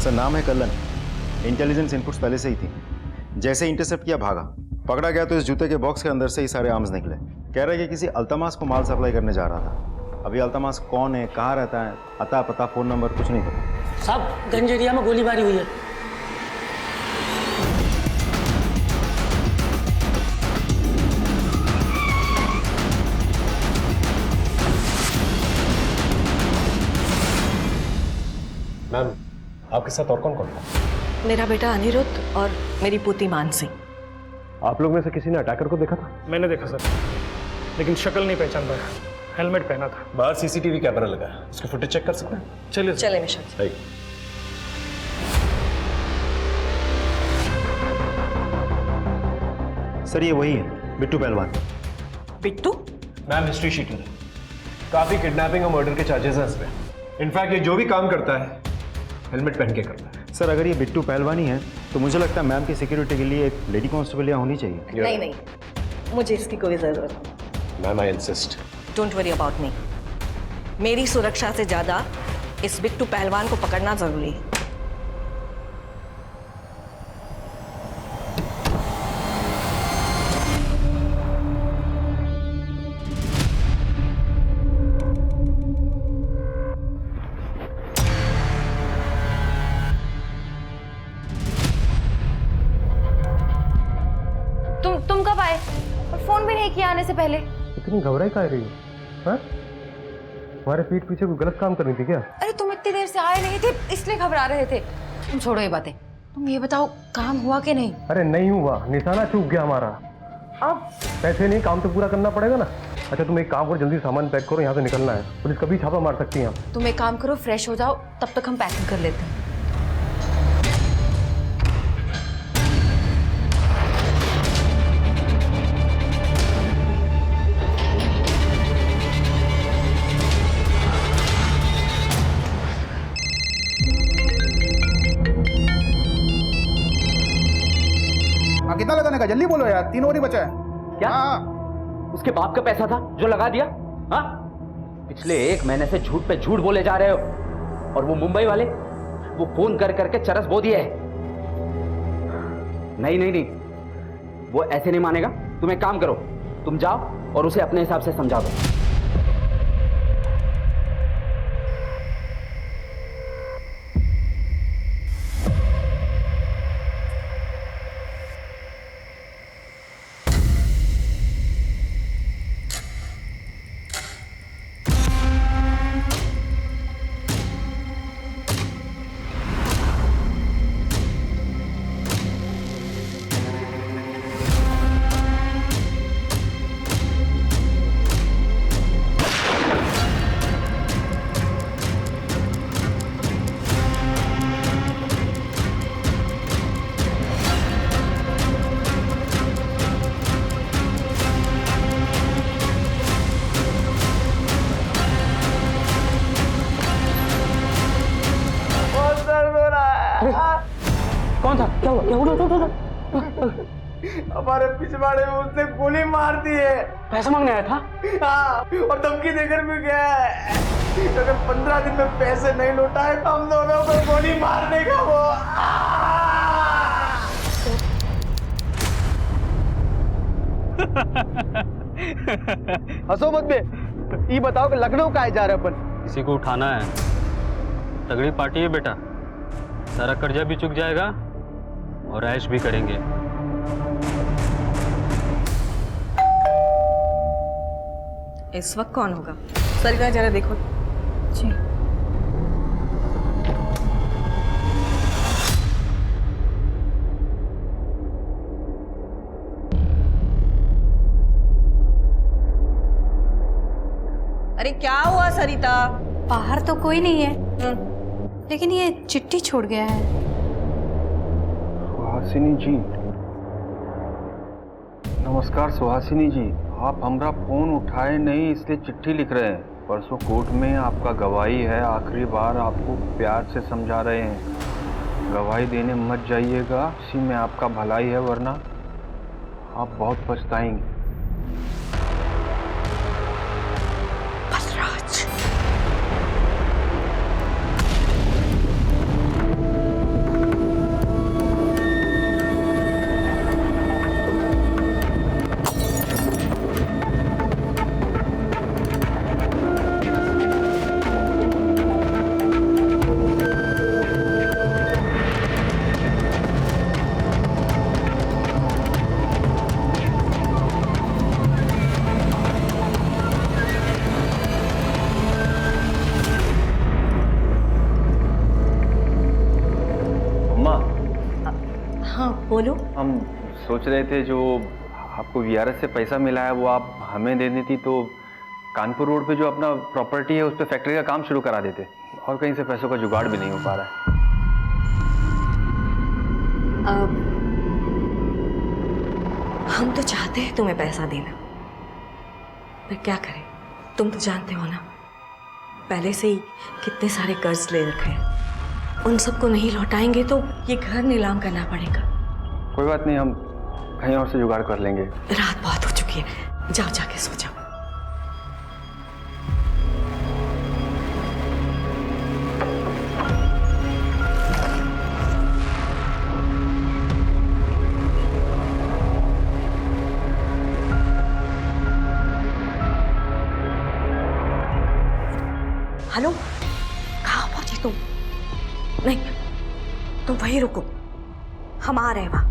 Sir नाम है कल्लन। Intelligence inputs पहले से ही थी। जैसे इंटरसेप्ट किया भागा, पकड़ा गया तो इस जूते के बॉक्स के अंदर से ही सारे आर्म्स निकले। कह रहे कि किसी अल्तमास को माल सप्लाई करने जा रहा था। अभी अल्तमास कौन है, कहाँ रहता है, अता पता फोन नंबर कुछ नहीं पता। साहब गंज एरिया में गोलीबारी हुई है। मैम आपके साथ और कौन कौन था? मेरा बेटा अनिरुद्ध और मेरी पोती मानसी। आप लोग में से किसी ने अटैकर को देखा था? मैंने देखा सर, लेकिन शक्ल नहीं पहचान पाया। हेलमेट पहना था। बाहर सीसीटीवी कैमरा लगा है, उसकी फुटेज चेक कर सकते हैं? चलिए चले मिशन। सर ये वही है, बिट्टू पहलवान। बिट्टू? मैम हिस्ट्री शीट है, काफी किडनैपिंग और मर्डर के चार्जेस हैं इस पे। इनफैक्ट ये जो भी काम करता है हेलमेट पहन के करता है। सर अगर ये बिट्टू पहलवान ही है तो मुझे लगता है मैम की सिक्योरिटी के लिए एक लेडी कांस्टेबल यहाँ होनी चाहिए। नहीं नहीं, मुझे इसकी कोई जरूरत नहीं। Ma'am I insist. Don't worry about me. मेरी सुरक्षा से ज्यादा इस बिट्टू पहलवान को पकड़ना जरूरी है। तुम कब आए? और फोन भी नहीं किया आने से पहले। इतनी घबराई काहे रही हो? हाँ? तुम्हारे पीठ पीछे कोई गलत काम करनी थी क्या? अरे तुम इतनी देर से आए नहीं थे इसलिए घबरा रहे थे। तुम छोड़ो ये बातें, तुम ये बताओ काम हुआ कि नहीं? अरे नहीं हुआ, निशाना चूक गया हमारा। अब पैसे नहीं, काम तो पूरा करना पड़ेगा ना। अच्छा तुम एक काम करो, जल्दी सामान पैक करो, यहाँ से निकलना है। पुलिस कभी छापा मार सकती है। तुम एक काम करो, फ्रेश हो जाओ, तब तक हम पैकिंग कर लेते हैं। कितना लगाने का, जल्दी बोलो यार, 3 और ही बचा है। क्या? हाँ। उसके बाप का पैसा था जो लगा दिया? हाँ? पिछले 1 महीने से झूठ पे झूठ बोले जा रहे हो। और वो मुंबई वाले, वो फोन कर करके चरस बो दिए है। नहीं नहीं नहीं, वो ऐसे नहीं मानेगा। तुम एक काम करो, तुम जाओ और उसे अपने हिसाब से समझा दो। कौन था? क्या हुआ? क्या हुआ? हमारे पिछवाड़े में उसने गोली मार दी है। पैसा मांगने आया था? हाँ, और धमकी देकर भी गया है, अगर 15 दिन में पैसे नहीं लौटाए तो हम दोनों को गोली मार देगा वो। हंसो मत बे। ये बताओ कि लखनऊ काहे जा रहे अपन? किसी को उठाना है। तगड़ी पार्टी है बेटा, सारा कर्जा भी चुक जाएगा और ऐश भी करेंगे। इस वक्त कौन होगा? सरिता जरा देखो। जी। अरे क्या हुआ सरिता? बाहर तो कोई नहीं है, लेकिन ये चिट्ठी छोड़ गया है। सुहासिनी जी, नमस्कार। सुहासिनी जी, आप हमारा फोन उठाए नहीं इसलिए चिट्ठी लिख रहे हैं। परसों कोर्ट में आपका गवाही है, आखिरी बार आपको प्यार से समझा रहे हैं, गवाही देने मत जाइएगा, इसी में आपका भलाई है, वरना आप बहुत पछताएंगे। हम सोच रहे थे जो आपको वीआरएस से पैसा मिला है वो आप हमें दे देती तो कानपुर रोड पे जो अपना प्रॉपर्टी है उस पर फैक्ट्री का काम शुरू करा देते, और कहीं से पैसों का जुगाड़ भी नहीं हो पा रहा है। हम तो चाहते हैं तुम्हें पैसा देना, पर क्या करें, तुम तो जानते हो ना पहले से ही कितने सारे कर्ज ले रखे हैं। उन सबको नहीं लौटाएंगे तो ये घर नीलाम करना पड़ेगा। कोई बात नहीं, हम कहीं और से जुगाड़ कर लेंगे। रात बहुत हो चुकी है, जाओ जाके सो जाओ। हेलो, कहाँ पहुंची तुम? नहीं, तुम वहीं रुको, हम आ रहे हैं वहां।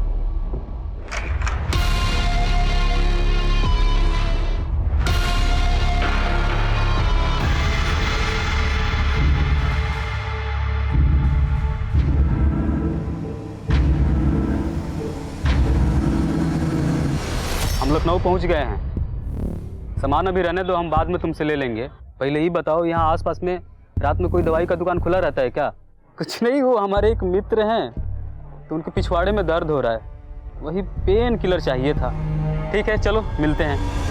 हम लखनऊ पहुंच गए हैं। सामान अभी रहने दो, हम बाद में तुमसे ले लेंगे। पहले ही बताओ, यहाँ आसपास में रात में कोई दवाई का दुकान खुला रहता है क्या? कुछ नहीं, वो हमारे एक मित्र हैं तो उनके पिछवाड़े में दर्द हो रहा है, वही पेन किलर चाहिए था। ठीक है, चलो मिलते हैं।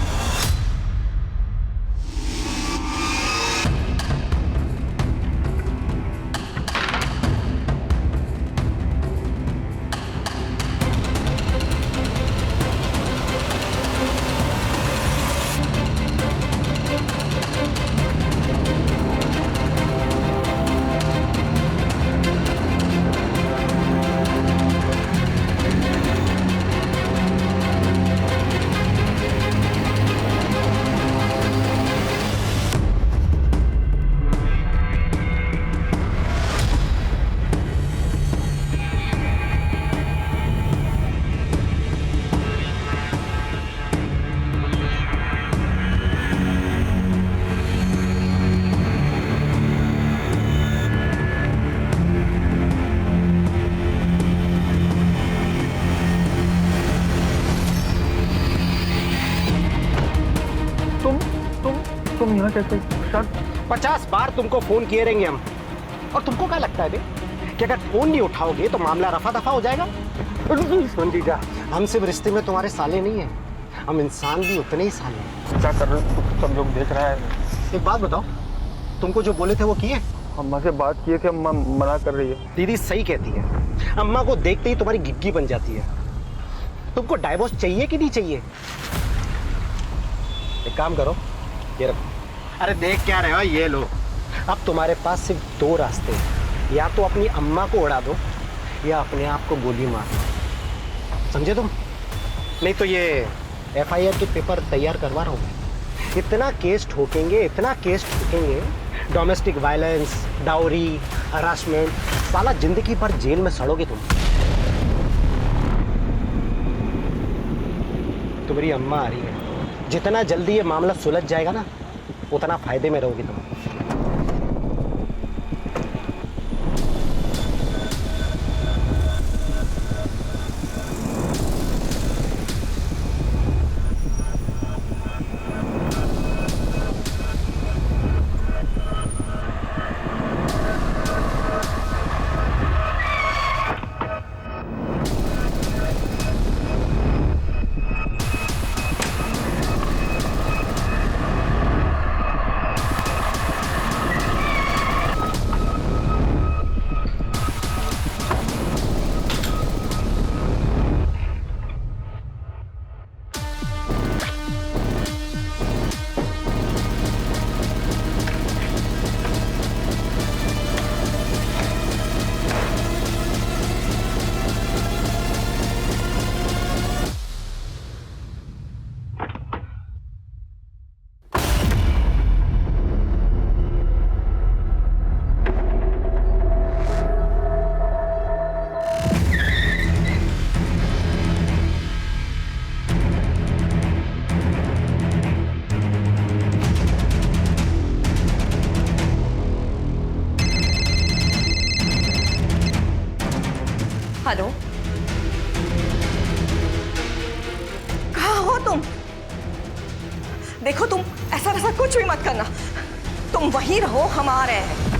तुम यहाँ कैसे? शायद 50 बार तुमको फोन किए रहेंगे हम, और तुमको क्या लगता है बे कि अगर फोन नहीं उठाओगे तो मामला रफा दफा हो जाएगा? सुन जीजा, हम सिर्फ रिश्ते में तुम्हारे साले नहीं है, हम इंसान भी उतने ही साले हैं। क्या कर रहे हो? सब लोग देख रहा है। एक बात बताओ, तुमको जो बोले थे वो किए? अम्मा से बात किए थे, अम्मा मना कर रही है। दीदी सही कहती है, अम्मा को देखते ही तुम्हारी गिग्गी बन जाती है। तुमको डाइवोर्स चाहिए कि नहीं चाहिए? एक काम करो, ये रखो। अरे देख क्या रहे हो, ये लो। अब तुम्हारे पास सिर्फ 2 रास्ते हैं, या तो अपनी अम्मा को उड़ा दो या अपने आप को गोली मार दो, समझे तुम? नहीं तो ये FIR के पेपर तैयार करवा रहा हूँ। इतना केस ठोकेंगे, इतना केस ठोकेंगे, डोमेस्टिक वायलेंस, डाउरी, हरासमेंट, साला जिंदगी भर जेल में सड़ोगे तुम। तुम्हारी अम्मा आ रही है, जितना जल्दी ये मामला सुलझ जाएगा ना उतना फायदे में रहोगे तुम। देखो तुम ऐसा वैसा कुछ भी मत करना, तुम वहीं रहो, हम आ रहे हैं।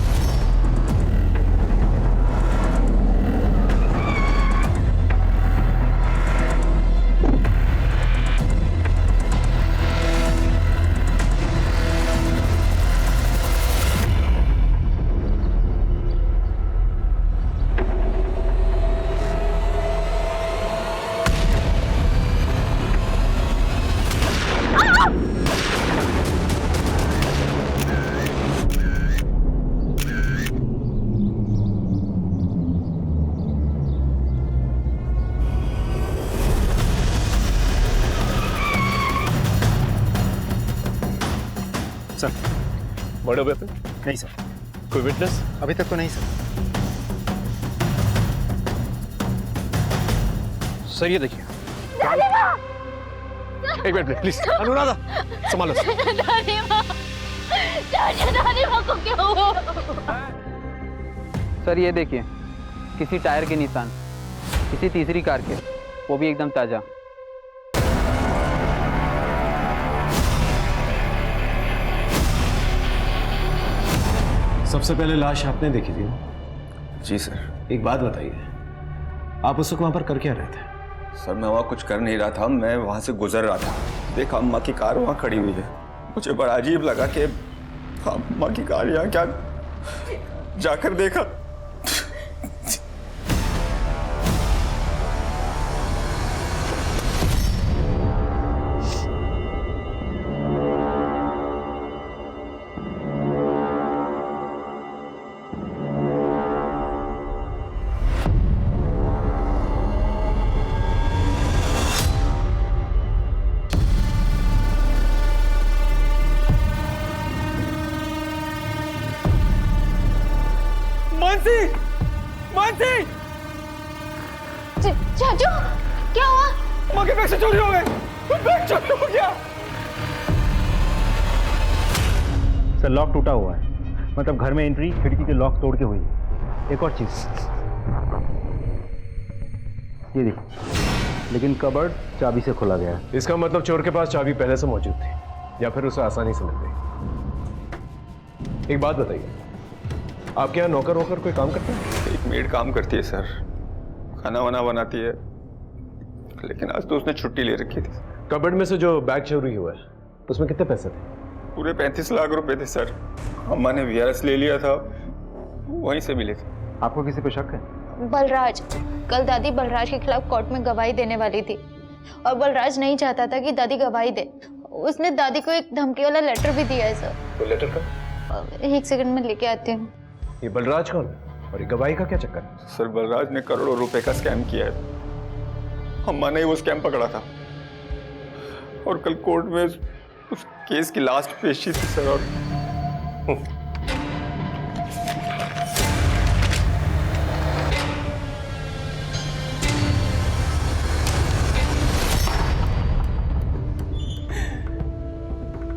Sir, murder weapon? नहीं सर, कोई विटनेस? अभी तक तो नहीं सर। सर ये देखिए। एक मिनट प्लीज। अनुराधा संभालो। को क्या हुआ? सर ये देखिए, किसी टायर के निशान, किसी तीसरी कार के, वो भी एकदम ताज़ा। सबसे पहले लाश आपने देखी थी ना? जी सर। एक बात बताइए, आप उस वक्त वहां पर कर क्या रहे थे? सर मैं वहाँ कुछ कर नहीं रहा था, मैं वहाँ से गुजर रहा था। देखा अम्मा की कार वहाँ खड़ी हुई है, मुझे बड़ा अजीब लगा कि अम्मा की कार यहाँ क्या, जाकर देखा चाचू क्या हुआ? अम्मा के बैग से चोरी हो गए, बैग चोरी हो गया। सर लॉक टूटा हुआ है, मतलब घर में एंट्री खिड़की के लॉक तोड़ के हुई है। एक और चीज ये देखिए, लेकिन कबर्ड चाबी से खोला गया है। इसका मतलब चोर के पास चाबी पहले से मौजूद थी, या फिर उसे आसानी से मिल गई। एक बात बताइए, आपके यहाँ नौकर वोकर कोई काम करता है? एक मेड काम करती है सर, खाना वाना बनाती है, लेकिन आज तो उसने छुट्टी ले रखी थी। कबर्ड में से जो बैग चोरी हुआ है उसमें कितने पैसे थे? पूरे 35 लाख रुपए थे सर। अम्मा ने वीआरएस ले लिया था, वहीं से मिले थे। आपको किसी पे शक है? बलराज, कल दादी बलराज के खिलाफ कोर्ट में गवाही देने वाली थी और बलराज नहीं चाहता था कि दादी गवाही दे। उसने दादी को एक धमकी वाला लेटर भी दिया है सर। तो लेटर का? एक सेकंड में लेके आती हूँ। ये बलराज कौन है और ये गवाही का क्या चक्कर है? सर बलराज ने करोड़ों रुपए का स्कैम किया है, अम्मा ने वो स्कैम पकड़ा था और कल कोर्ट में उस केस की लास्ट पेशी थी सर। और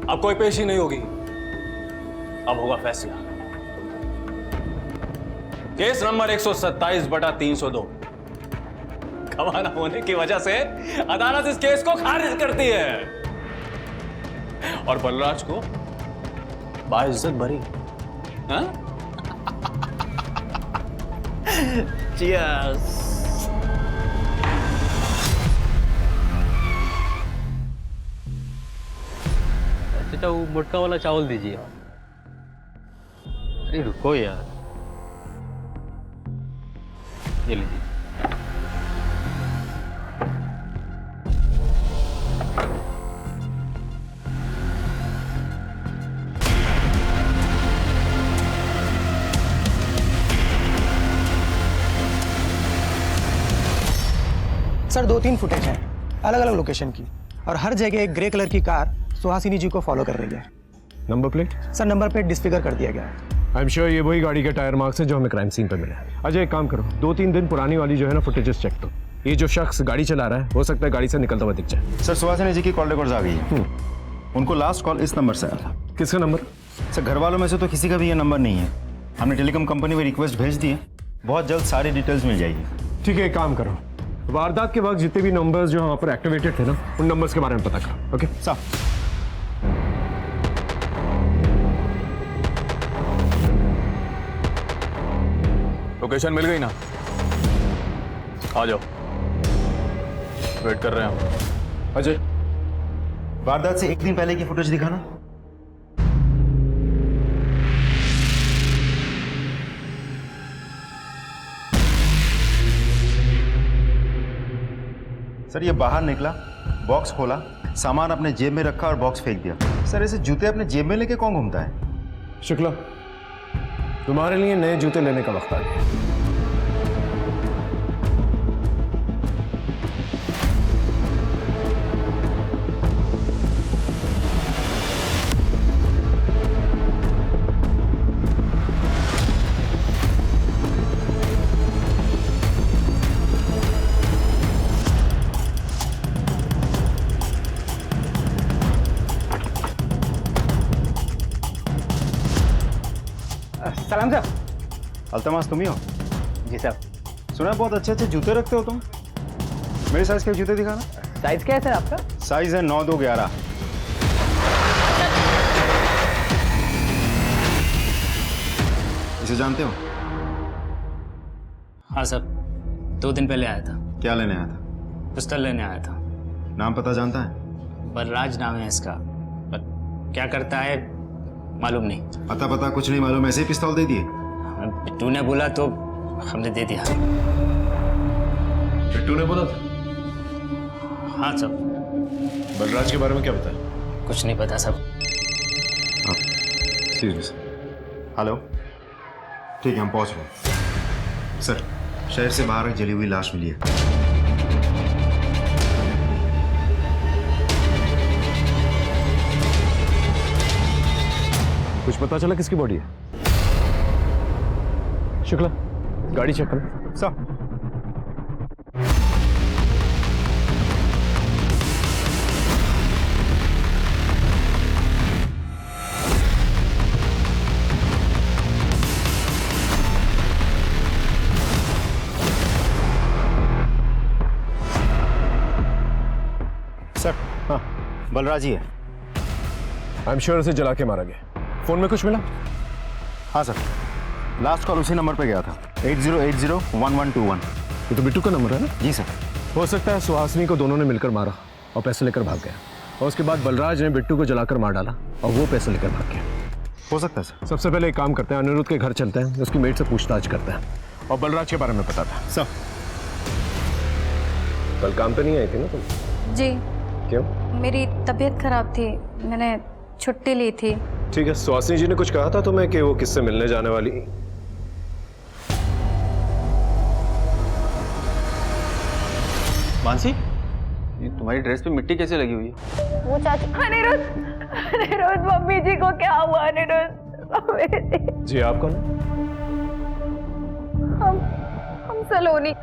अब कोई पेशी नहीं होगी, अब होगा फैसला। केस नंबर 127/302 गवाह न होने की वजह से अदालत इस केस को खारिज करती है और बलराज को बाइज्जत भरी। हाँ? Cheers. चाचा वो मोटका वाला चावल दीजिए। अरे रुको यार, ये लीजिए। सर 2-3 फुटेज हैं अलग अलग लोकेशन की और हर जगह एक ग्रे कलर की कार सुहासिनी जी को फॉलो कर रही है। Number plate? Sir number plate disfigure कर दिया गया है। आई एम श्योर ये वही गाड़ी के टायर मार्क्स है जो हमें क्राइम सीन पर मिला है। अजय एक काम करो, 2-3 दिन पुरानी वाली जो है ना फुटेजेस चेक करो। ये जो शख्स गाड़ी चला रहा है हो सकता है गाड़ी से निकलता हुआ दिख जाए। सर सुहासिनी जी की कॉल रिकॉर्ड्स आ गई है। उनको लास्ट कॉल इस नंबर से आया था। किसका नंबर? सर घर वालों में से तो किसी का भी ये नंबर नहीं है। हमने टेलीकॉम कंपनी में रिक्वेस्ट भेज दी है, बहुत जल्द सारी डिटेल्स मिल जाएगी। ठीक है, एक काम करो, वारदात के वक्त जितने भी नंबर्स जो वहाँ पर एक्टिवेटेड थे ना, उन नंबर्स के बारे में पता करो। ओके साहब लोकेशन मिल गई ना? आ जाओ, वेट कर रहे हैं हम। अजय, वारदात से एक दिन पहले की फुटेज दिखाना। सर ये बाहर निकला, बॉक्स खोला, सामान अपने जेब में रखा और बॉक्स फेंक दिया। सर ऐसे जूते अपने जेब में लेके कौन घूमता है? शुक्ला, तुम्हारे लिए नए जूते लेने का वक्त आ गया। सलाम सर। अल्तमास तुम ही हो? जी सर। सुना बहुत अच्छे अच्छे जूते रखते हो तुम। मेरे साइज के जूते दिखाना। साइज क्या है सर आपका? साइज है 9-2-11। इसे जानते हो? हाँ सर, 2 दिन पहले आया था। क्या लेने आया था? पिस्टल लेने आया था। नाम पता जानता है? बलराज नाम है इसका, पर क्या करता है मालूम नहीं। पता कुछ नहीं मालूम, ऐसे ही पिस्तौल दे दिए? बिट्टू ने बोला तो हमने दे दिया। बिट्टू ने बोला था? हाँ सर। बलराज के बारे में क्या पता है? कुछ नहीं पता सब। हेलो, ठीक है हम पहुंच रहे हैं। सर शहर से बाहर एक जली हुई लाश मिली है। कुछ पता चला किसकी बॉडी है? शुक्ला, गाड़ी चेक करो। सर सर, हाँ बलराज ही है। आई एम श्योर उसे जला के मारा गया। फोन में कुछ मिला? हाँ सर, लास्ट कॉल उसी नंबर पे गया था, 80801121। ये तो बिट्टू का नंबर है ना? जी सर। हो सकता है सुहासिनी को दोनों ने मिलकर मारा और पैसे लेकर भाग गया, और उसके बाद बलराज ने बिट्टू को जलाकर मार डाला और वो पैसे लेकर भाग गया। हो सकता है सर। सबसे पहले एक काम करते हैं, अनिरुद्ध के घर चलते हैं, उसकी मेट से पूछताछ करते हैं। और बलराज के बारे में पता था सर। कल काम पे नहीं आई थी ना तुम? जी। क्यों? मेरी तबीयत खराब थी, मैंने छुट्टी ली थी। ठीक है, सुहासिनी जी ने कुछ कहा था तुम्हें कि वो किससे मिलने जाने वाली? मानसी, ये तुम्हारी ड्रेस पे मिट्टी कैसे लगी हुई है? वो चाची। अनिरुद्ध, मम्मी जी को क्या हुआ? अनिरुद्ध जी आप कौन? हम सलोनी,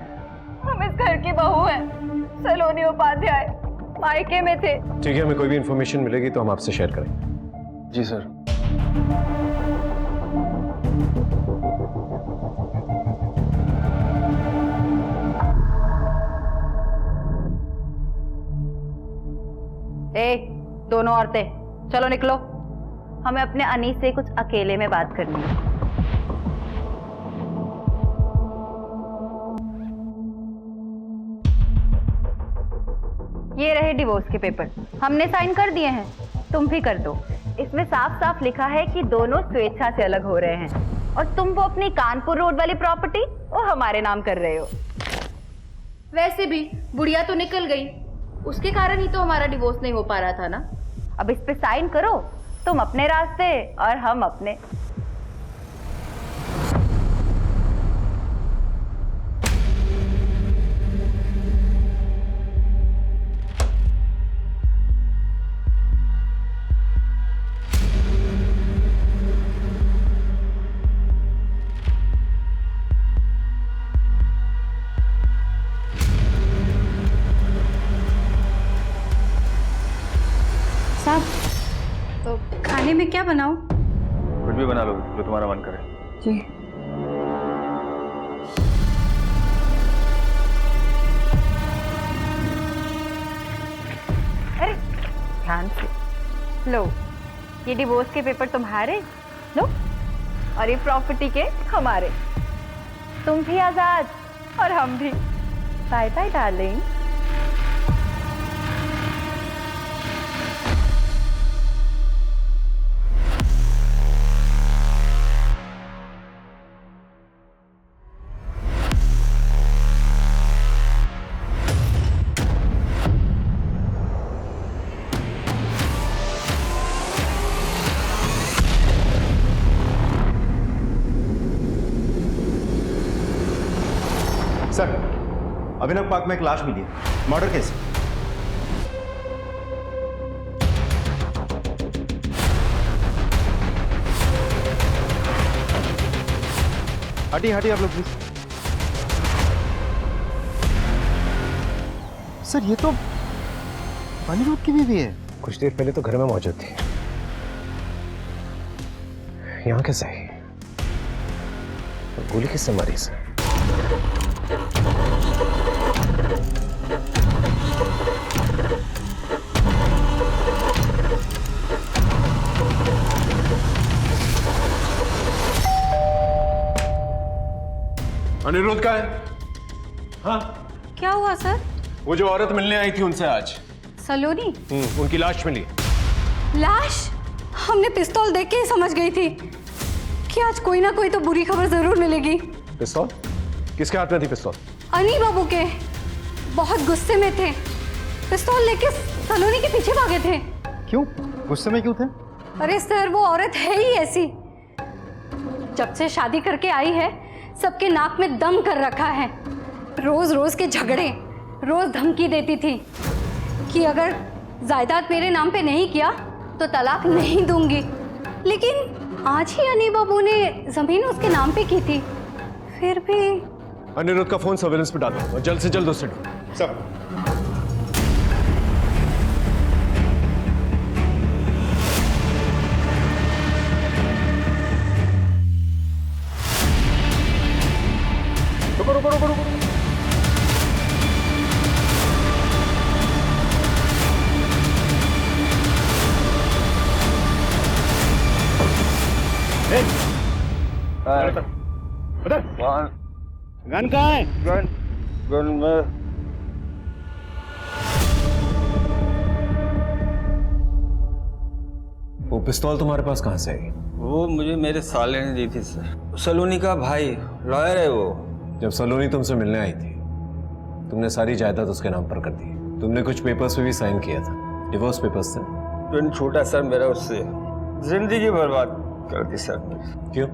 हम इस घर की बहू हैं। सलोनी उपाध्याय, मायके में थे। ठीक है, हमें कोई भी इंफॉर्मेशन मिलेगी तो हम आपसे शेयर करेंगे। जी सर। दोनों औरतें चलो निकलो, हमें अपने अनीस से कुछ अकेले में बात करनी है। ये रहे डिवोर्स के पेपर, हमने साइन कर दिए हैं, तुम भी कर दो। इसमें साफ साफ लिखा है कि दोनों स्वेच्छा से अलग हो रहे हैं और तुम वो अपनी कानपुर रोड वाली प्रॉपर्टी वो हमारे नाम कर रहे हो। वैसे भी बुढ़िया तो निकल गई, उसके कारण ही तो हमारा डिवोर्स नहीं हो पा रहा था ना। अब इस पे साइन करो, तुम अपने रास्ते और हम अपने। तो खाने में क्या बनाऊं? कुछ भी बना लो जो तुम्हारा मन करे। जी। अरे ध्यान से लो, ये डिवोर्स के पेपर तुम्हारे लो और ये प्रॉपर्टी के हमारे। तुम भी आजाद और हम भी। Bye bye darling. Sir, Abhinav park में एक लाश मिली है। Murder case. हटिए हटिए आप लोग प्लीज। सर ये तो अनिरुद्ध की बीवी है। कुछ देर पहले तो घर में मौजूद थी, यहाँ कैसे आई? गोली किससे मारी इसे? अनिरुद्ध का है? हाँ, क्या हुआ सर? वो जो औरत मिलने आई थी उनसे आज सलोनी? उनकी लाश मिली। लाश? हमने पिस्तौल देख के ही समझ गई थी कि आज कोई ना कोई तो बुरी खबर जरूर मिलेगी। पिस्तौल? किसके हाथ में थी पिस्तौल? अनी बाबू के। बहुत गुस्से में थे, पिस्तौल लेके सलोनी के पीछे भागे थे। क्यों? गुस्से में क्यों थे? अरे सर, वो औरत है ही ऐसी। जब से शादी करके आई है, सबके नाक में दम कर रखा है। रोज रोज के झगड़े, रोज धमकी देती थी कि अगर जायदाद मेरे नाम पे नहीं किया तो तलाक नहीं दूंगी। लेकिन आज ही अनी बाबू ने जमीन उसके नाम पे की थी। फिर भी अनिरुद्ध का फोन सर्वेलेंस पे डालो और जल्द से जल्द उससे ढूंढो। सब रुको रुको रुको रुको। गन कहाँ है? गन में। वो पिस्तौल तुम्हारे पास कहाँ से आई? वो मुझे मेरे साले ने दी थी सर। सलोनी का भाई लॉयर है वो। जब सलोनी तुमसे मिलने आई थी, तुमने सारी जायदाद उसके नाम पर कर दी। तुमने कुछ पेपर्स पे भी साइन किया था, डिवोर्स पेपर्स थे। ट्विन छोटा सर मेरा उससे जिंदगी बर्बाद कर दी सर। क्यों?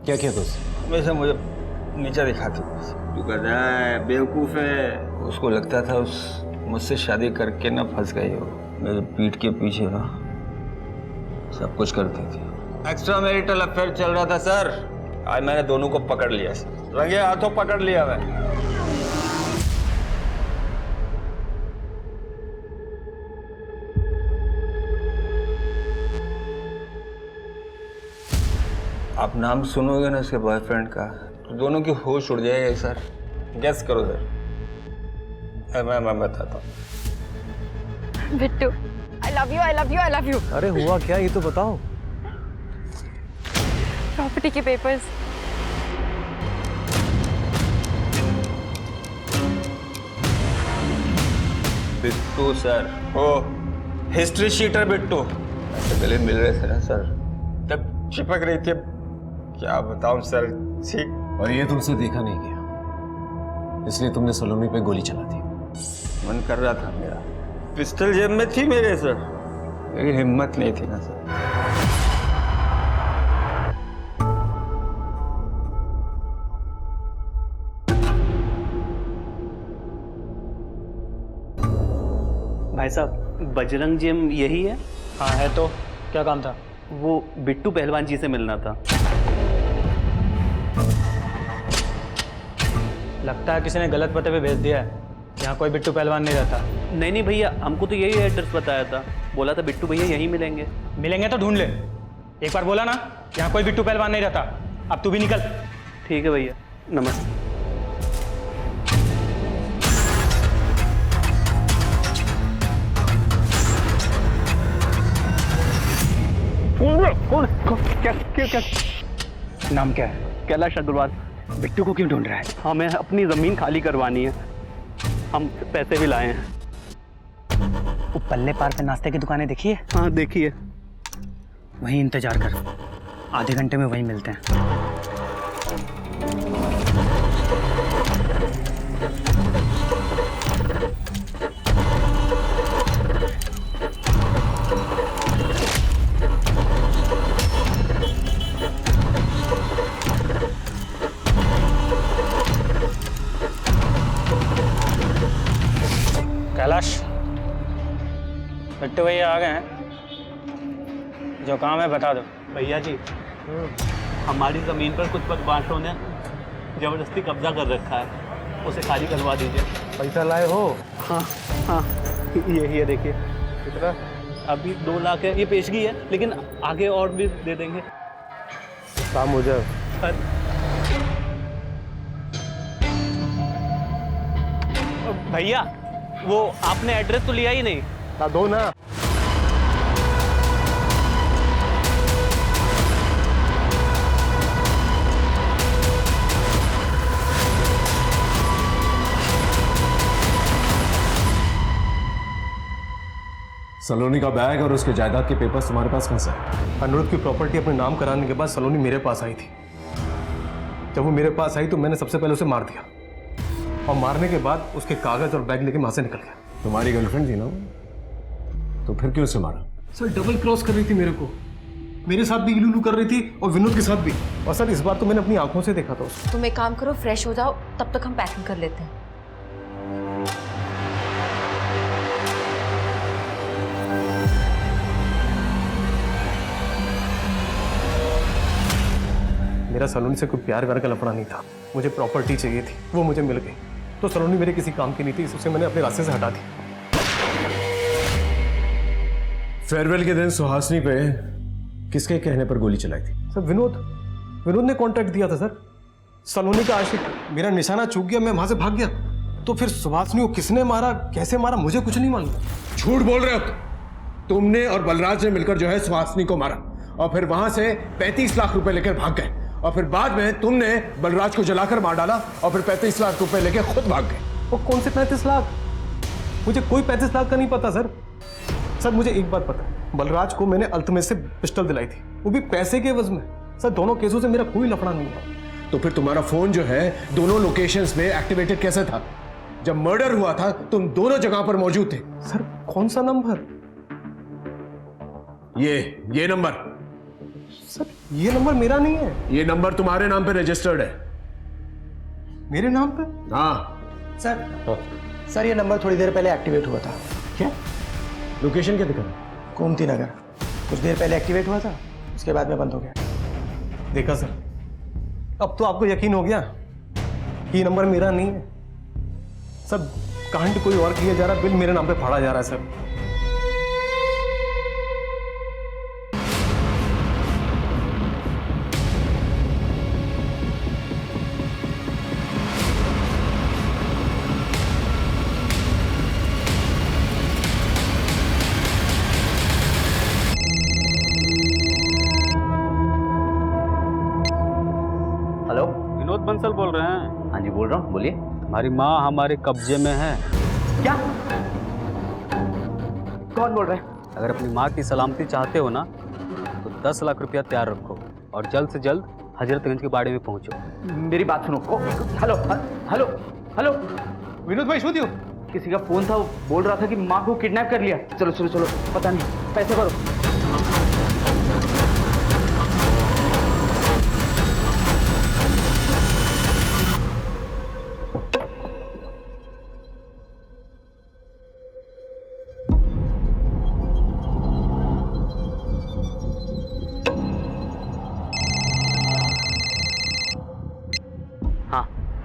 क्या किया तुझसे? हमेशा मुझे नीचा दिखाती। तू गधा है, बेवकूफ़ है। उसको लगता था उस मुझसे शादी करके ना फंस गई हो। मेरे पीठ के पीछे ना सब कुछ करती थी। एक्स्ट्रा मैरिटल अफेयर चल रहा था सर। आज मैंने दोनों को पकड़ लिया सर, रंगे हाथों पकड़ लिया मैं। आप नाम सुनोगे ना उसके बॉयफ्रेंड का तो दोनों की होश उड़ जाएगी सर। गेस करो सर। मैं बताता हूँ। Bittu, I love you, I love you, I love you। अरे हुआ क्या, ये तो बताओ। प्रॉपर्टी के पेपर्स। बिट्टू सर, ओ हिस्ट्री शीटर बिट्टू ऐसे गले मिल रहे थे ना सर, तब चिपक रही थी। क्या बताऊं सर। ठीक। और ये तुमसे देखा नहीं गया, इसलिए तुमने सलोनी पे गोली चला दी। मन कर रहा था मेरा, पिस्टल जेब में थी मेरे सर, लेकिन हिम्मत नहीं थी ना सर। भाई साहब, बजरंग जिम यही है? हाँ है तो क्या काम था? वो बिट्टू पहलवान जी से मिलना था। लगता है किसी ने गलत पते पे भेज दिया है। यहाँ कोई बिट्टू पहलवान नहीं रहता। नहीं नहीं भैया, हमको तो यही एड्रेस बताया था। बोला था बिट्टू भैया यहीं मिलेंगे। मिलेंगे तो ढूंढ ले। एक बार बोला ना, यहाँ कोई बिट्टू पहलवान नहीं रहता। अब तू भी निकल। ठीक है भैया, नमस्ते। कौन? क्या? नाम क्या है? कैलाश अग्रवाल। बिट्टू को क्यों ढूंढ रहा है? हमें अपनी ज़मीन खाली करवानी है, हम पैसे भी लाए हैं। वो पल्ले पार पे नाश्ते की दुकानें देखी है? हाँ देखिए। वहीं इंतजार कर, आधे घंटे में वहीं मिलते हैं। कैलाश, बिट्टू भैया आ गए हैं, जो काम है बता दो। भैया जी, हमारी ज़मीन पर कुछ बदमाशों ने ज़बरदस्ती कब्जा कर रखा है, उसे खाली करवा दीजिए। पैसा लाए हो? हाँ हाँ, ये देखिए। कितना? अभी 2 लाख है, ये पेशगी है, लेकिन आगे और भी दे देंगे। काम हो जाए। भैया, वो आपने एड्रेस तो लिया ही नहीं। ना दो ना। सलोनी का बैग और उसके जायदाद के पेपर्स तुम्हारे पास कहाँ से है? अनुरुद्ध की प्रॉपर्टी अपने नाम कराने के बाद सलोनी मेरे पास आई थी। जब वो मेरे पास आई तो मैंने सबसे पहले उसे मार दिया, और मारने के बाद उसके कागज और बैग लेके वहां से निकल गया। तुम्हारी गर्लफ्रेंड थी ना, तो फिर क्यों उसे मारा? सर डबल क्रॉस कर रही थी मेरे को, मेरे साथ भी लुलू कर रही थी और विनोद के साथ भी। और सर इस बार तो मैंने अपनी आंखों से देखा था उसको। तुम एक काम करो, फ्रेश हो जाओ, तब तक हम पैकिंग कर लेते हैं। मेरा सलोनी से कोई प्यार व्यार का लफड़ा नहीं था, मुझे प्रॉपर्टी चाहिए थी, वो मुझे मिल गई। तो सलोनी मेरे किसी काम की नहीं थी, उसे मैंने अपने रास्ते से हटा दी। फेयरवेल के दिन सुहासिनी पे किसके कहने पर गोली चलाई थी? सर विनोद ने कॉन्ट्रैक्ट दिया था सर। सलोनी का आशिक मेरा निशाना चूक गया, मैं वहां से भाग गया। तो फिर सुहासिनी को किसने मारा, कैसे मारा, मुझे कुछ नहीं मालूम। झूठ बोल रहे हो तुमने और बलराज ने मिलकर जो है सुहासिनी को मारा, और फिर वहां से 35 लाख रुपए लेकर भाग गए, और फिर बाद में तुमने बलराज को जलाकर मार डाला, और फिर 35 लाख रुपए लेके खुद भाग गए। वो कौन से 35 लाख? मुझे कोई 35 लाख का नहीं पता सर। सर मुझे एक बात पता है, बलराज को मैंने अल्तमेश से पिस्टल दिलाई थी, वो भी पैसे के एवज में। सर दोनों केसों से मेरा कोई लफड़ा नहीं है। तो फिर तुम्हारा फोन जो है दोनों लोकेशंस में एक्टिवेटेड कैसे था? जब मर्डर हुआ था तुम दोनों जगह पर मौजूद थे। सर कौन सा नंबर? ये नंबर। सर ये नंबर मेरा नहीं है। ये नंबर तुम्हारे नाम पे रजिस्टर्ड है। मेरे नाम पे? हाँ सर ये नंबर थोड़ी देर पहले एक्टिवेट हुआ था। क्या लोकेशन क्या दिखा? गोमती नगर। कुछ देर पहले एक्टिवेट हुआ था, उसके बाद में बंद हो गया। देखा सर, अब तो आपको यकीन हो गया कि ये नंबर मेरा नहीं है। सर कांड कोई और किया जा रहा, बिल मेरे नाम पे फाड़ा जा रहा है सर। विनोद बंसल बोल रहे हैं? हाँ जी बोल रहा हूँ, बोलिए। हमारी माँ हमारे कब्जे में है। क्या? कौन बोल रहे हैं? अगर अपनी माँ की सलामती चाहते हो ना, तो 10 लाख रुपया तैयार रखो और जल्द से जल्द हजरतगंज के बाड़े में पहुंचो। मेरी बात सुनो। हेलो हेलो हेलो, विनोद भाई शोधियो, किसी का फोन था, वो बोल रहा था कि माँ को किडनैप कर लिया। चलो चलो चलो, पता नहीं, पैसे भरो।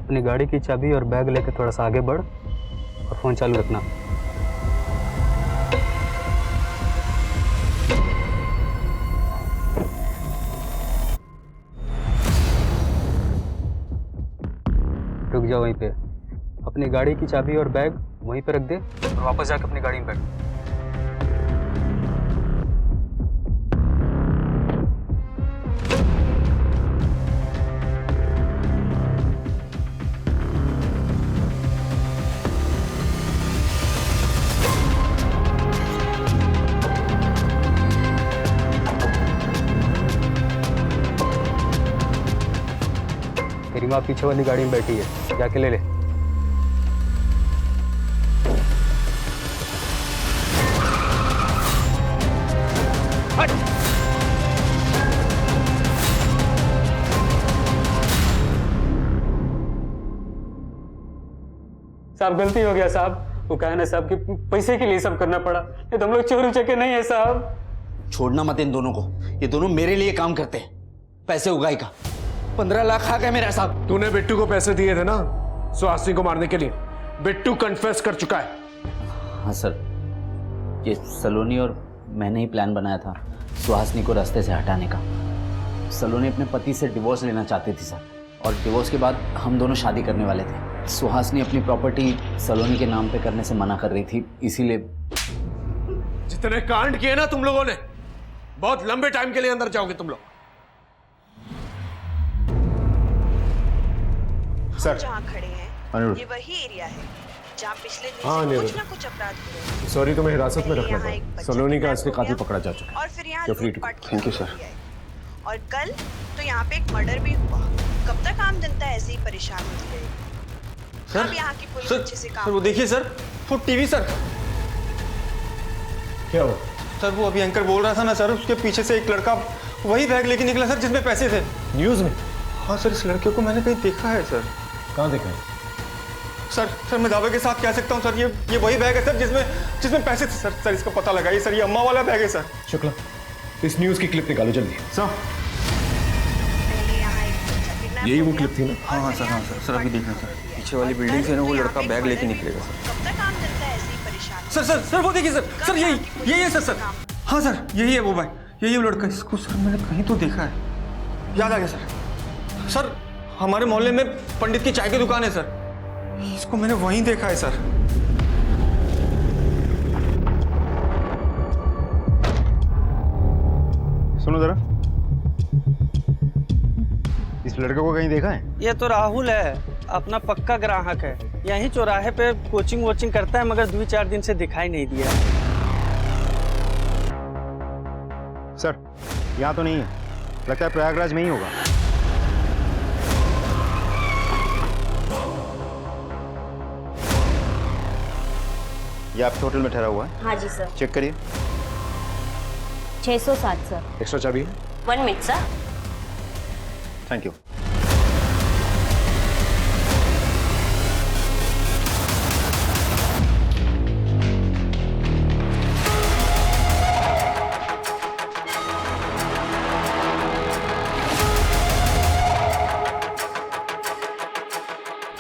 अपनी गाड़ी की चाबी और बैग लेकर थोड़ा सा आगे बढ़ और फोन चालू रखना। रुक जाओ वहीं पे, अपनी गाड़ी की चाबी और बैग वहीं पे रख दे और वापस जाकर अपनी गाड़ी में बैठ। सीमा पीछे वाली गाड़ी में बैठी है, जाके ले ले। साहब गलती हो गया साहब, वो कहा ना साहब कि पैसे के लिए सब करना पड़ा, ये तो हम लोग चोरी चके नहीं है साहब। छोड़ना मत इन दोनों को, ये दोनों मेरे लिए काम करते हैं। पैसे उगाई का 15 लाख आ गए मेरा साहब। तूने बिट्टू को पैसे दिए थे ना सुहासिनी को मारने के लिए, बिट्टू कन्फेस कर चुका है। हाँ सर, ये सलोनी और मैंने ही प्लान बनाया था सुहासिनी को रास्ते से हटाने का। सलोनी अपने पति से डिवोर्स लेना चाहती थी सर, और डिवोर्स के बाद हम दोनों शादी करने वाले थे। सुहासिनी अपनी प्रॉपर्टी सलोनी के नाम पे करने से मना कर रही थी, इसीलिए। जितने कांड किए ना तुम लोगों ने, बहुत लंबे टाइम के लिए अंदर जाओगे तुम लोग। सर जहाँ खड़े हैं ये वही एरिया है जहाँ पिछले दिन कुछ ना कुछ अपराध हुए। सॉरी, तुम्हें हिरासत में रखना पड़ा। सलोनी का असली कातिल पकड़ा जा चुका है। और फिर यहाँ थैंक यू सर। और कल तो यहाँ पे एक मर्डर भी हुआ। कब तक आम जनता ऐसे ही परेशान होती रहेगी? अब यहाँ की पुलिस अच्छे से काम। सर वो देखिए सर, वो टीवी सर। क्या हुआ सर? वो अभी एंकर बोल रहा था ना सर, उसके पीछे से एक लड़का वही बैग लेके निकला सर जिसमें पैसे थे। न्यूज में? हाँ सर, इस लड़के को मैंने कहीं देखा है सर। कहाँ देखा है? सर मैं दावे के साथ कह सकता हूँ सर, ये वही बैग है सर जिसमें पैसे थे सर। सर इसका पता लगाइए सर, ये अम्मा वाला बैग है सर। शुक्ला, इस न्यूज की क्लिप निकालो जल्दी। सर यही वो क्लिप थी ना? हाँ सर, हाँ सर। सर अभी देखना सर, पीछे वाली बिल्डिंग से ना वो लड़का बैग लेके निकलेगा सर। कब तक आम जनता ऐसे ही परेशान? सर वो देखिए सर, यही है सर। हाँ सर, यही है वो भाई, यही वो लड़का। इसको सर मैंने कहीं तो देखा है, याद आ गया सर। सर हमारे मोहल्ले में पंडित की चाय की दुकान है सर, इसको मैंने वहीं देखा है सर। सुनो जरा, इस लड़के को कहीं देखा है? ये तो राहुल है, अपना पक्का ग्राहक है। यहीं चौराहे पे कोचिंग वोचिंग करता है, मगर 2-4 दिन से दिखाई नहीं दिया। सर यहाँ तो नहीं है, लगता है प्रयागराज में ही होगा। ये आपके होटल में ठहरा हुआ है? हाँ जी सर। चेक करिए। 607 सर। एक्स्ट्रा चाबी है? 1 minute sir. Thank you.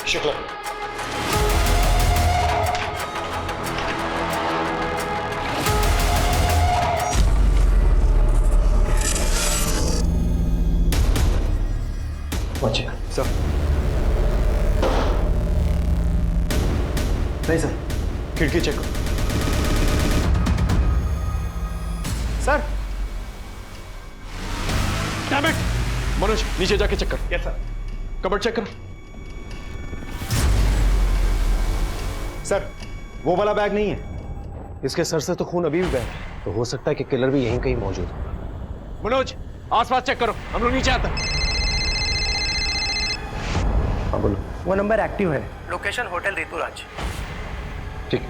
Shukla, sir नहीं सर, खिड़की चेक करो। Sir damn it! मनोज नीचे जाके चेक कर। Yes sir. कबर्ड चेक करो। सर वो वाला बैग नहीं है। इसके सर से तो खून अभी भी बह रहा है, तो हो सकता है कि किलर भी यहीं कहीं मौजूद हो। मनोज आसपास चेक करो, हम लोग नीचे आते हैं। हाँ बोलो। वो नंबर एक्टिव है, लोकेशन होटल ऋतुराज। ठीक।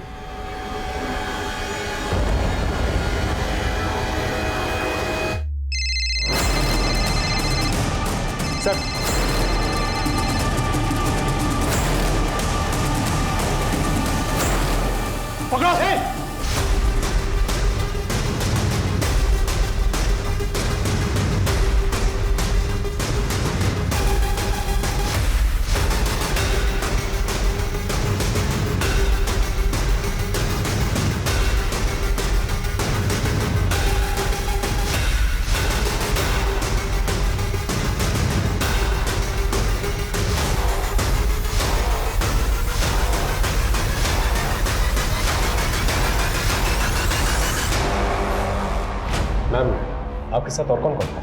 सर पकड़ो। मैम, आपके साथ और कौन कौन था?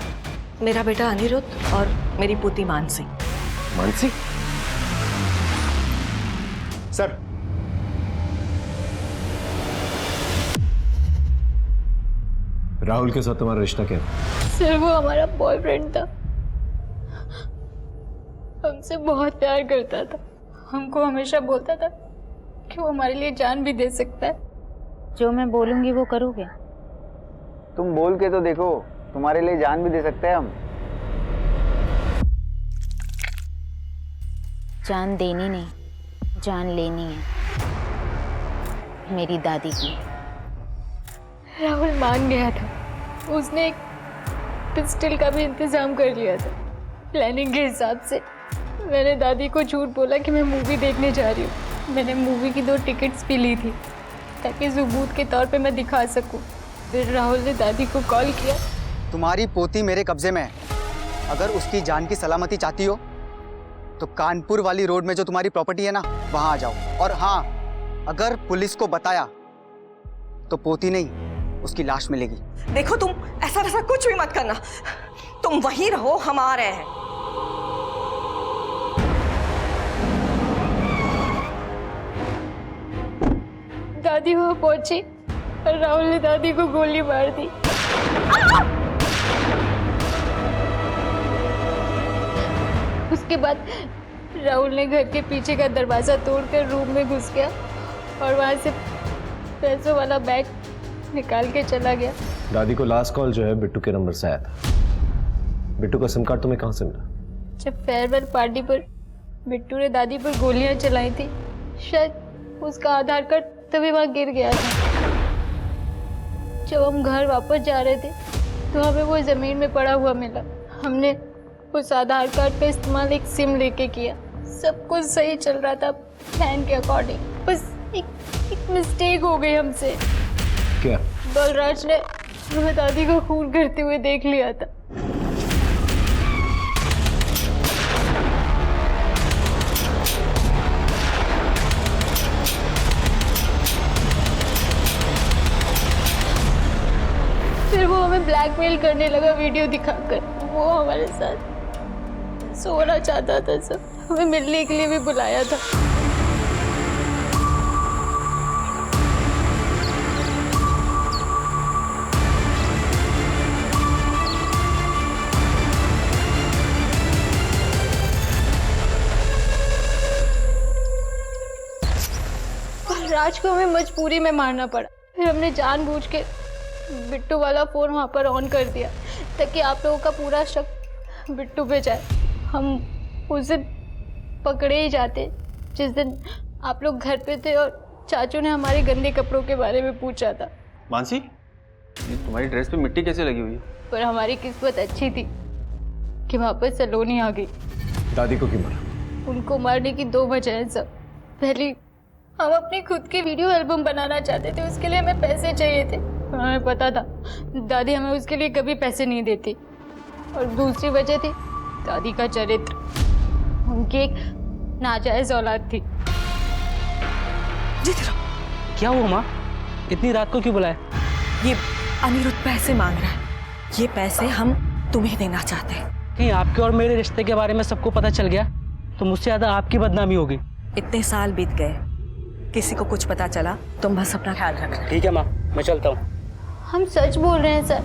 मेरा बेटा अनिरुद्ध और मेरी पुती मानसी। मानसी? सर राहुल के साथ तुम्हारा रिश्ता क्या था? सर वो हमारा बॉयफ्रेंड था, हमसे बहुत प्यार करता था। हमको हमेशा बोलता था कि वो हमारे लिए जान भी दे सकता है। जो मैं बोलूंगी वो करोगे? तुम बोल के तो देखो, तुम्हारे लिए जान भी दे सकते हैं हम। जान देनी नहीं, जान लेनी है, मेरी दादी की। राहुल मान गया था। उसने एक पिस्टल का भी इंतजाम कर लिया था। प्लानिंग के हिसाब से मैंने दादी को झूठ बोला कि मैं मूवी देखने जा रही हूँ। मैंने मूवी की 2 टिकट्स भी ली थी ताकि सबूत के तौर पे मैं दिखा सकूं। फिर राहुल ने दादी को कॉल किया। तुम्हारी पोती मेरे कब्जे में है। अगर उसकी जान की सलामती चाहती हो तो कानपुर वाली रोड में जो तुम्हारी प्रॉपर्टी है ना, वहां आ जाओ। और हाँ, अगर पुलिस को बताया तो पोती नहीं, उसकी लाश मिलेगी। देखो तुम ऐसा वैसा कुछ भी मत करना, तुम वहीं रहो, हम आ रहे हैं। दादी वहां पहुंची और राहुल ने दादी को गोली मार दी। उसके बाद राहुल ने घर के पीछे का दरवाजा तोड़कर रूम में घुस गया और वहां से पैसों वाला बैग निकाल के चला गया। दादी को लास्ट कॉल जो है बिट्टू के नंबर से आया था। बिट्टू का सिम कार्ड तुम्हें कहाँ से मिला? जब फेयरवेल पार्टी पर बिट्टू ने दादी पर गोलियां चलाई थी, शायद उसका आधार कार्ड तभी वहां गिर गया था। जब हम घर वापस जा रहे थे तो हमें वो जमीन में पड़ा हुआ मिला। हमने उस आधार कार्ड का इस्तेमाल एक सिम लेके किया। सब कुछ सही चल रहा था प्लान के अकॉर्डिंग। बस एक मिस्टेक हो गई हमसे। क्या? बलराज ने हमें दादी को खून करते हुए देख लिया था। फिर वो हमें ब्लैकमेल करने लगा वीडियो दिखाकर। वो हमारे साथ सोना चाहता था, सब हमें मिलने के लिए भी बुलाया था। राज को हमें मजबूरी में मारना पड़ा। फिर हमने जानबूझ के बिट्टू वाला फोन वहाँ पर ऑन कर दिया ताकि आप लोगों का पूरा शक बिट्टू पे जाए। हम उस दिन पकड़े ही जाते जिस दिन आप लोग घर पे थे और चाचू ने हमारे गंदे कपड़ों के बारे में पूछा था। मानसी, ये तुम्हारी ड्रेस पे मिट्टी कैसे लगी हुई है? पर हमारी किस्मत अच्छी थी कि वहाँ पर सलोनी आ गई। दादी को क्यों मारा? उनको मारने की 2 वजह है सब। पहली, हम अपनी खुद की वीडियो एल्बम बनाना चाहते थे, उसके लिए हमें पैसे चाहिए थे। हमें पता था दादी हमें उसके लिए कभी पैसे नहीं देती। और दूसरी वजह थी दादी का चरित्र। उनकी एक नाजायज औलाद थी। क्या हुआ माँ? इतनी रात को क्यों बुलाया? ये अनिरुद्ध पैसे मांग रहा है। ये पैसे हम तुम्हें देना चाहते हैं। कहीं आपके और मेरे रिश्ते के बारे में सबको पता चल गया तो मुझसे ज्यादा आपकी बदनामी होगी। इतने साल बीत गए, किसी को कुछ पता चला, तुम बस अपना ख्याल रखना। ठीक है माँ, मैं चलता हूँ। हम सच बोल रहे हैं सर।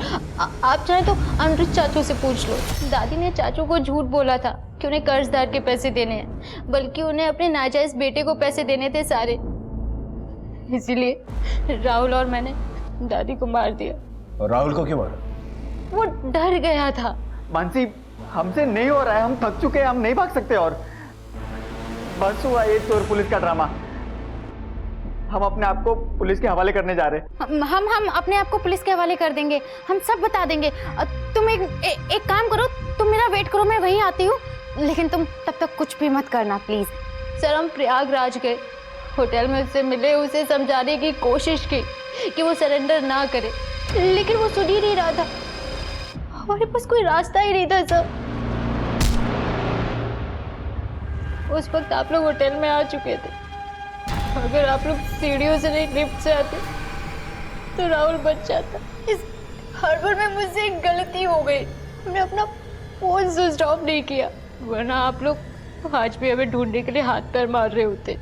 आप चाहे तो अनिरुद्ध चाचू से पूछ लो। दादी ने चाचू को झूठ बोला था कि उन्हें कर्जदार के पैसे देने हैं, बल्कि उन्हें अपने नाजायज बेटे को पैसे देने थे सारे। इसीलिए राहुल और मैंने दादी को मार दिया। और राहुल को क्यों मारा? वो डर गया था। मानसी, हमसे नहीं हो रहा है, हम थक चुके हैं, हम नहीं भाग सकते और बस हुआ ये चोर पुलिस का ड्रामा। हम अपने आप को पुलिस के हवाले करने जा रहे हैं। हम अपने आप को पुलिस के हवाले कर देंगे। हम सब बता देंगे। तुम एक काम करो, तुम मेरा वेट करो, मैं वहीं आती हूँ। लेकिन तुम तब तक कुछ भी मत करना प्लीज। सर, हम प्रयागराज गए, होटल में उससे मिले, उसे समझाने की कोशिश की कि वो सरेंडर ना करे, लेकिन वो सुन ही नहीं रहा था। हमारे पास कोई रास्ता ही नहीं था सर। उस वक्त आप लोग होटल में आ चुके थे। अगर आप लोग सीढ़ियों से नहीं लिफ्ट से आते तो राहुल बच जाता। इस हड़बड़ में मुझसे एक गलती हो गई। हमने अपना फोन स्विच ऑफ नहीं किया, वरना आप लोग आज भी हमें ढूंढने के लिए हाथ पैर मार रहे होते।